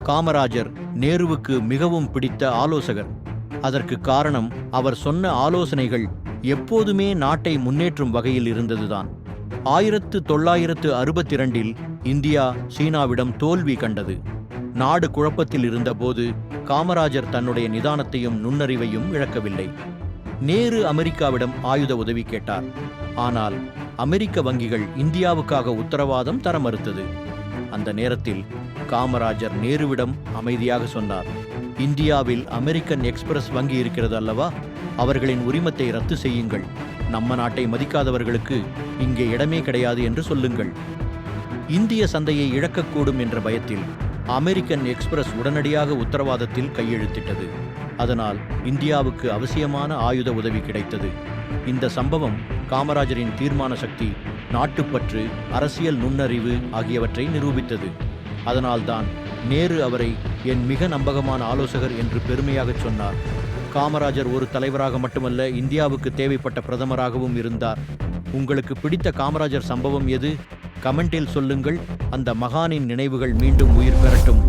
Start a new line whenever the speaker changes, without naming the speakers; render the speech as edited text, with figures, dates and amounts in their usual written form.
காமராஜர் நேருவுக்கு மிகவும் பிடித்த ஆலோசகர். அதற்கு காரணம் அவர் சொன்ன ஆலோசனைகள் எப்போதுமே நாட்டை முன்னேற்றும் வகையில் இருந்ததுதான். 1962 இந்தியா சீனாவிடம் தோல்வி கண்டது. நாடு குழப்பத்தில் இருந்தபோது காமராஜர் தன்னுடைய நிதானத்தையும் நுண்ணறிவையும் இழக்கவில்லை. நேரு அமெரிக்காவிடம் ஆயுத உதவி கேட்டார். ஆனால் அமெரிக்க வங்கிகள் இந்தியாவுக்காக உத்தரவாதம் தர மறுத்தது. அந்த நேரத்தில் காமராஜர் நேருவிடம் அமைதியாக சொன்னார், இந்தியாவில் அமெரிக்கன் எக்ஸ்பிரஸ் வங்கி இருக்கிறது அல்லவா, அவர்களின் உரிமத்தை ரத்து செய்யுங்கள். நம்ம நாட்டை மதிக்காதவர்களுக்கு இங்கே இடமே கிடையாது என்று சொல்லுங்கள். இந்திய சந்தையை இழக்கக்கூடும் என்ற பயத்தில் அமெரிக்கன் எக்ஸ்பிரஸ் உடனடியாக உத்தரவாதத்தில் கையெழுத்திட்டது. அதனால் இந்தியாவுக்கு அவசியமான ஆயுத உதவி கிடைத்தது. இந்த சம்பவம் காமராஜரின் தீர்மான சக்தி, நாட்டுப்பற்று, அரசியல் நுண்ணறிவு ஆகியவற்றை நிரூபித்தது. அதனால்தான் நேரு அவரை என் மிக நம்பகமான ஆலோசகர் என்று பெருமையாகச் சொன்னார். காமராஜர் ஒரு தலைவராக மட்டுமல்ல, இந்தியாவுக்கு தேவைப்பட்ட பிரதமராகவும் இருந்தார். உங்களுக்கு பிடித்த காமராஜர் சம்பவம் எது? கமெண்டில் சொல்லுங்கள். அந்த மகானின் நினைவுகள் மீண்டும் உயிர் பெறட்டும்.